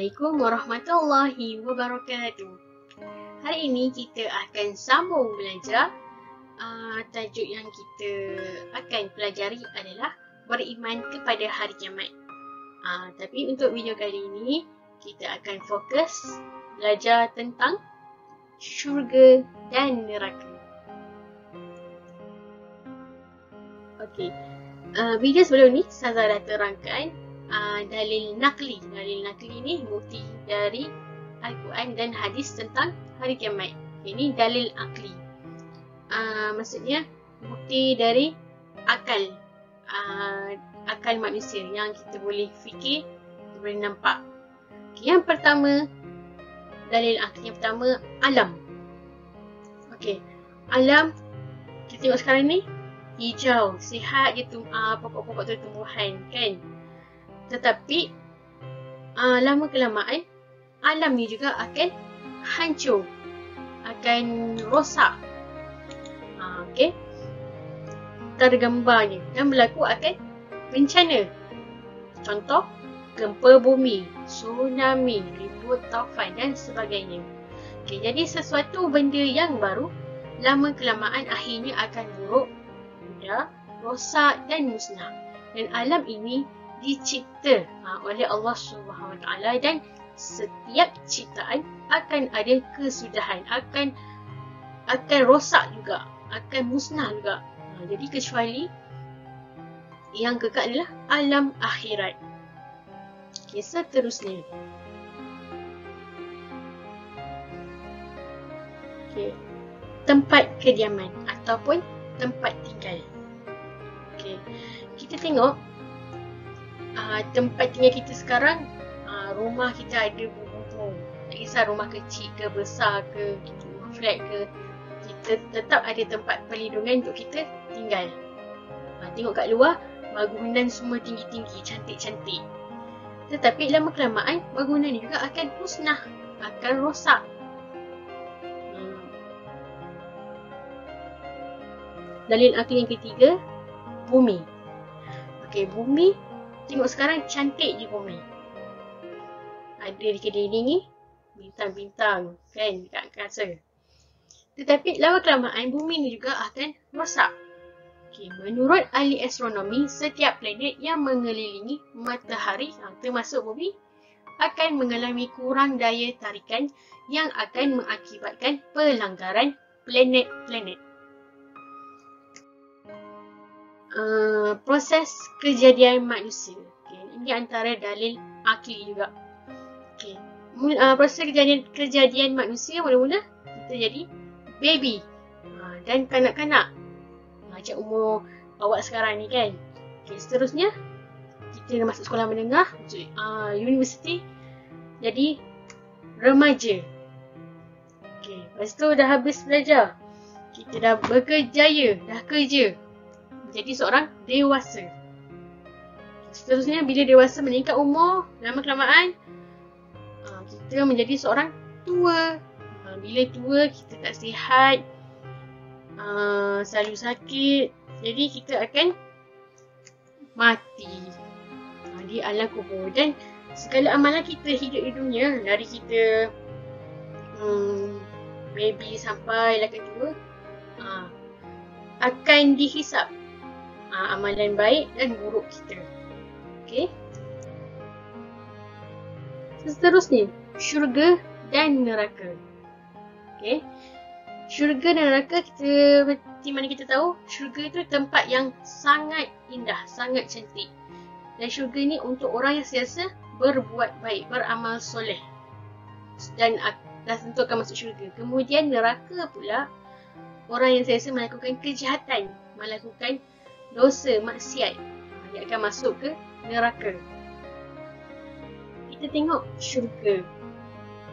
Assalamualaikum warahmatullahi wabarakatuh. Hari ini kita akan sambung belajar. Tajuk yang kita akan pelajari adalah beriman kepada hari kiamat. Tapi untuk video kali ini, kita akan fokus belajar tentang syurga dan neraka. Okey, video sebelum ni Ustazah dah terangkan dalil nakli. Dalil nakli ni bukti dari Al-Quran dan hadis tentang hari kiamat. Ini dalil akli. Maksudnya bukti dari akal. Akal manusia yang kita boleh fikir, kita boleh nampak. Okay, yang pertama, dalil akli yang pertama, alam. Okey, alam kita tengok sekarang ni hijau, sihat je pokok-pokok tu tumbuhan kan. Tetapi lama kelamaan alam ni juga akan hancur, akan rosak. Okey, tergambarnya dan berlaku akan bencana. Contoh, gempa bumi, tsunami, ribut taufan dan sebagainya. Okey, jadi sesuatu benda yang baru lama kelamaan akhirnya akan buruk, mudah, rosak dan musnah. Dan alam ini dicipta oleh Allah Subhanahu Wa Taala dan setiap ciptaan akan ada kesudahan, akan rosak juga, akan musnah juga. Jadi kecuali yang kekal adalah alam akhirat. Okay, seterusnya. Okay, tempat kediaman ataupun tempat tinggal. Okay, kita tengok tempat tinggal kita sekarang, rumah kita ada berbumbung. Tak kisah rumah kecil ke besar ke, rumah flat ke, kita tetap ada tempat perlindungan untuk kita tinggal. Tengok kat luar, bangunan semua tinggi-tinggi, cantik-cantik. Tetapi lama kelamaan, bangunan ni juga akan musnah, akan rosak. Dalil akli yang ketiga, bumi. Okey, bumi, tengok sekarang cantik je bumi. Ada di kedai ni bintang-bintang kan dekat angkasa. Tetapi lama kelamaan bumi ni juga akan rosak. Okay, menurut ahli astronomi, setiap planet yang mengelilingi matahari termasuk bumi akan mengalami kurang daya tarikan yang akan mengakibatkan pelanggaran planet-planet. Proses kejadian manusia. Okay, ini antara dalil akli juga. Okay. Proses kejadian manusia mula-mula kita jadi baby dan kanak-kanak. Macam umur awak sekarang ni kan. Okay, seterusnya kita masuk sekolah menengah, universiti, jadi remaja. Okay, lepas tu dah habis belajar, kita dah berkejaya, dah kerja, jadi seorang dewasa. Seterusnya bila dewasa meningkat umur, lama kelamaan kita menjadi seorang tua. Bila tua kita tak sihat, selalu sakit, jadi kita akan mati di alam kubur. Dan segala amalan kita hidup di dunia, dari kita baby sampai lah ke tua, akan dihisap amalan baik dan buruk kita. Okey. Seterusnya, syurga dan neraka. Okey. Syurga dan neraka, kita seperti mana kita tahu, syurga itu tempat yang sangat indah, sangat cantik. Dan syurga ni untuk orang yang sentiasa berbuat baik, beramal soleh, dan tentu akan masuk syurga. Kemudian neraka pula, orang yang sentiasa melakukan kejahatan, melakukan dosa, maksiat, dia akan masuk ke neraka. Kita tengok syurga.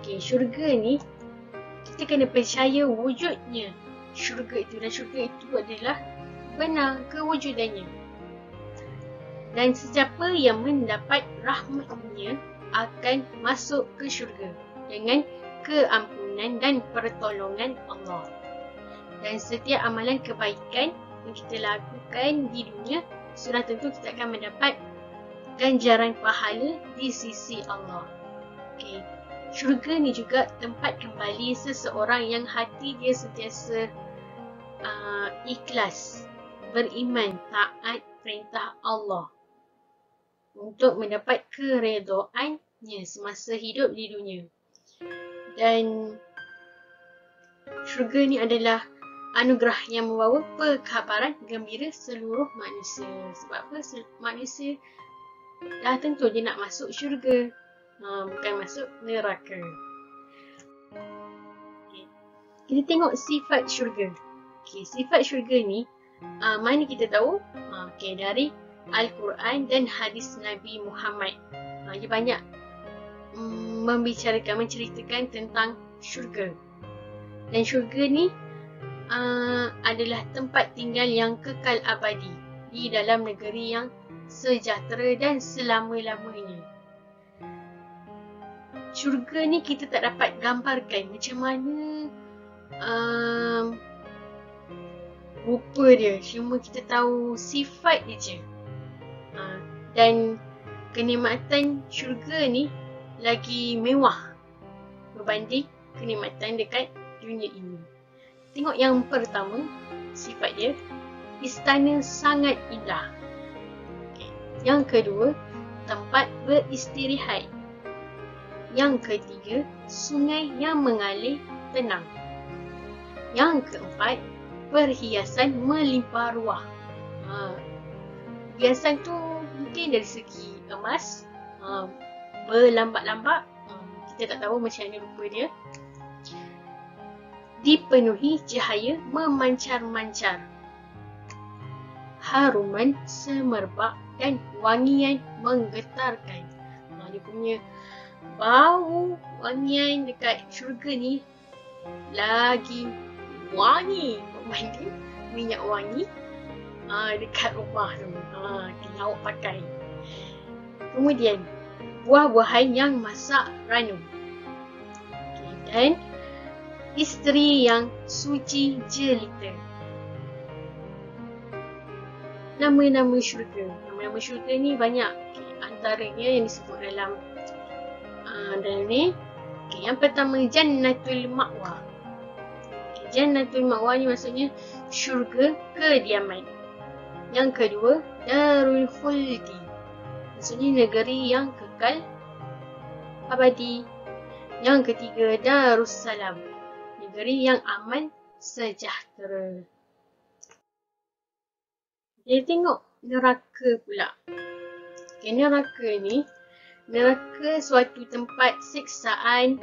Okay, syurga ni kita kena percaya wujudnya syurga itu, dan syurga itu adalah benar kewujudannya. Dan sesiapa yang mendapat rahmatnya akan masuk ke syurga dengan keampunan dan pertolongan Allah. Dan setiap amalan kebaikan yang kita lakukan di dunia, sudah tentu kita akan mendapat ganjaran pahala di sisi Allah. Okay. Syurga ni juga tempat kembali seseorang yang hati dia sentiasa ikhlas, beriman, taat perintah Allah untuk mendapat keredoannya semasa hidup di dunia. Dan syurga ni adalah anugerah yang membawa perkabaran gembira seluruh manusia. Sebab apa? Manusia dah tentu dia nak masuk syurga, bukan masuk neraka. Okay. Kita tengok sifat syurga. Okay, sifat syurga ni mana kita tahu? Dari Al-Quran dan hadis Nabi Muhammad. Dia banyak menceritakan tentang syurga. Dan syurga ni adalah tempat tinggal yang kekal abadi di dalam negeri yang sejahtera dan selama-lamanya. Syurga ni kita tak dapat gambarkan macam mana rupa dia, cuma kita tahu sifat dia je. Dan kenikmatan syurga ni lagi mewah berbanding kenikmatan dekat dunia ini. Tengok yang pertama, sifat dia, istana sangat indah. Okay. Yang kedua, tempat beristirahat. Yang ketiga, sungai yang mengalir tenang. Yang keempat, perhiasan melimpah ruah. Perhiasan tu mungkin dari segi emas, berlambak-lambak, kita tak tahu macam mana rupa dia. Dipenuhi cahaya memancar-mancar, haruman semerbak dan wangian menggetarkan. Dia punya bau wangian dekat syurga ni lagi wangi berbanding minyak wangi dekat rumah tu, kita awak pakai. Kemudian buah-buahan yang masak ranu. Okay, dan isteri yang suci jelita. Nama-nama syurga. Nama-nama syurga ni banyak. Okay, antaranya yang disebut dalam ni. Okay, yang pertama, Jannatul Ma'wa. Okay, Jannatul Ma'wa ni maksudnya syurga kediaman. Yang kedua, Darul Khuldi. Maksudnya negeri yang kekal abadi. Yang ketiga, Darussalam. Negeri yang aman sejahtera. Kita tengok neraka pula. Okay, neraka suatu tempat siksaan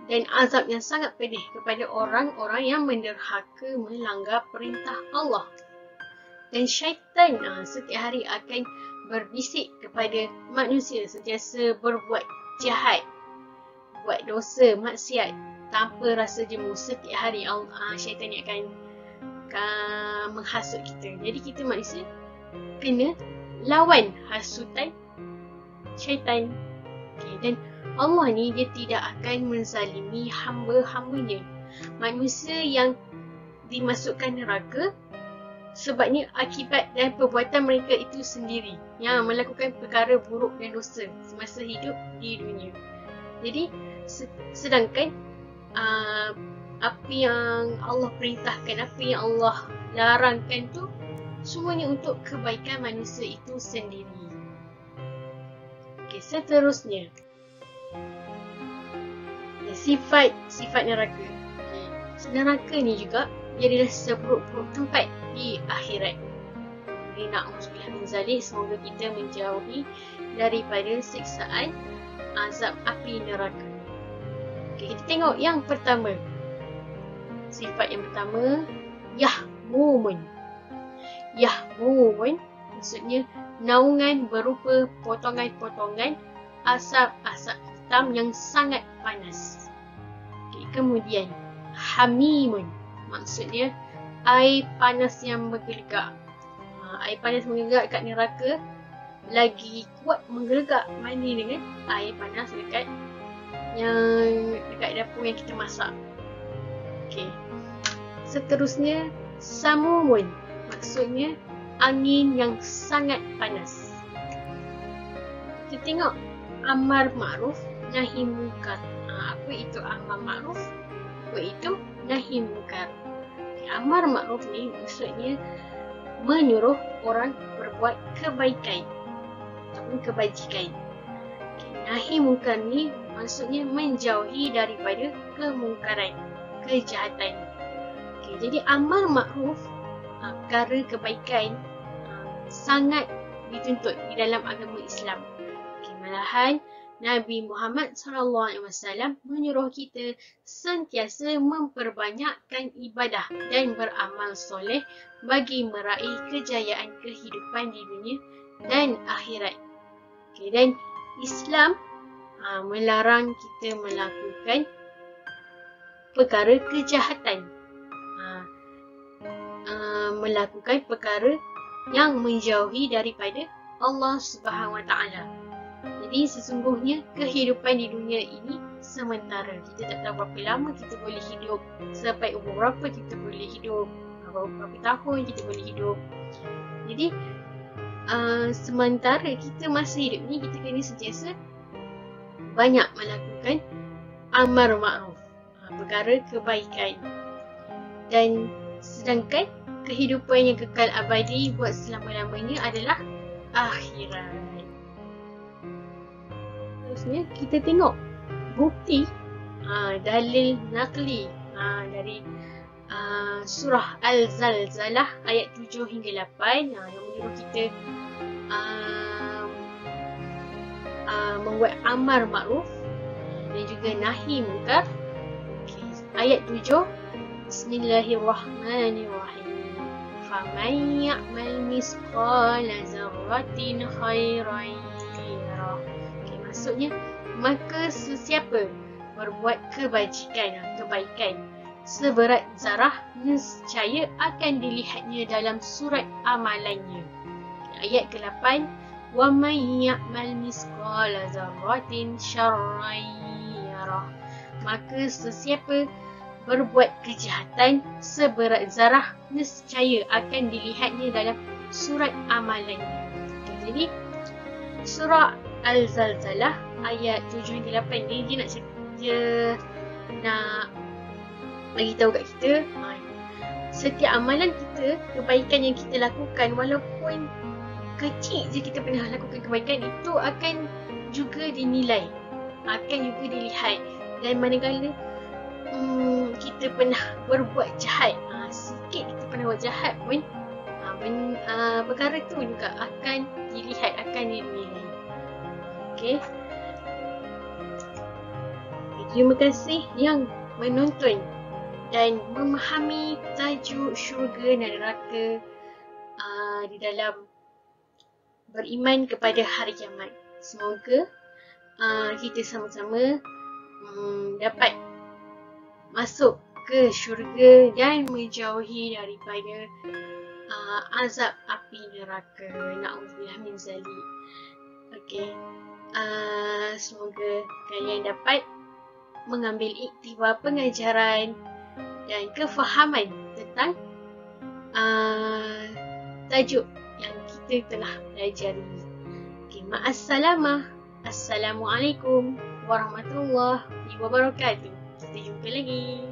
dan azab yang sangat pedih kepada orang-orang yang menderhaka melanggar perintah Allah. Dan syaitan setiap hari akan berbisik kepada manusia sentiasa berbuat jahat, buat dosa, maksiat tanpa rasa jemu. Setiap hari syaitan ni akan menghasut kita. Jadi kita manusia kena lawan hasutan syaitan. Okay, dan Allah ni dia tidak akan menzalimi hamba-hambanya. Manusia yang dimasukkan neraka sebabnya akibat dan perbuatan mereka itu sendiri yang melakukan perkara buruk dan dosa semasa hidup di dunia. Jadi sedangkan apa yang Allah perintahkan, apa yang Allah larangkan tu semuanya untuk kebaikan manusia itu sendiri. Okay, seterusnya sifat neraka. Okay. Neraka ni juga dia adalah seburuk-buruk tempat di akhirat. Jadi na'udzubillah min zalik, semoga kita menjauhi daripada siksaan azab api neraka. Okay, kita tengok yang pertama. Sifat yang pertama, Yahmumun. Yahmumun maksudnya naungan berupa potongan-potongan asap-asap hitam yang sangat panas. Okay, kemudian Hamimun maksudnya air panas yang menggelegak. Air panas menggelegak kat neraka lagi kuat menggelegak mandi dengan air panas dekat dapur yang kita masak. Okay. Seterusnya Samumun maksudnya angin yang sangat panas. Kita tengok amar ma'ruf nahi munkar. Apa itu amar ma'ruf? Apa itu nahi munkar? Amar ma'ruf ni maksudnya menyuruh orang berbuat kebaikan ataupun kebajikan. Nahi munkar ni maksudnya menjauhi daripada kemungkaran, kejahatan. Jadi amar ma'ruf, perkara kebaikan, sangat dituntut di dalam agama Islam. Malahan Nabi Muhammad SAW menyuruh kita sentiasa memperbanyakkan ibadah dan beramal soleh bagi meraih kejayaan kehidupan di dunia dan akhirat. Dan Islam melarang kita melakukan perkara kejahatan, melakukan perkara yang menjauhi daripada Allah Subhanahu Wa Taala. Jadi sesungguhnya kehidupan di dunia ini sementara. Kita tak tahu berapa lama kita boleh hidup, sampai umur berapa kita boleh hidup, berapa tahun kita boleh hidup. Jadi sementara kita masa hidup ni, kita kena sentiasa banyak melakukan amar ma'ruf, perkara kebaikan. Dan sedangkan kehidupan yang kekal abadi buat selama-lamanya adalah akhirat. Terusnya kita tengok bukti dalil naqli dari surah Al-Zalzalah ayat 7 hingga 8 yang menyuruh kita membuat amar ma'ruf dan juga nahi munkar. Ayat 7, Bismillahirrahmanirrahim. Faman ya'mal misqala zarratin khairan yarah. Maksudnya, maka sesiapa berbuat kebajikan, kebaikan seberat zarah, nescaya akan dilihatnya dalam surat amalannya. Ayat ke-8, wa man ya'mal misqala zarratin syarran yarah. Maka sesiapa berbuat kejahatan seberat zarah, nescaya akan dilihatnya dalam surat amalannya. Jadi surah Al-Zalzalah ayat 7 hingga 8 ni dia nak bagi tahu kat kita setiap amalan kita, kebaikan yang kita lakukan, walaupun kecil je kita pernah lakukan kebaikan, itu akan juga dinilai, akan juga dilihat. Dan manakala kita pernah berbuat jahat, sikit kita pernah buat jahat pun, perkara tu juga akan dilihat, akan dinilai. Okay. Terima kasih yang menonton dan memahami tajuk syurga dan neraka di dalam beriman kepada hari kiamat. Semoga kita sama-sama dapat masuk ke syurga dan menjauhi daripada azab api neraka. Na'udzubillah min zalik. Okey. Semoga kalian dapat mengambil iktibar pengajaran dan kefahaman tentang tajuk yang kita telah pelajari. Okay, ma'assalamah. Assalamualaikum warahmatullahi wabarakatuh. Kita jumpa lagi.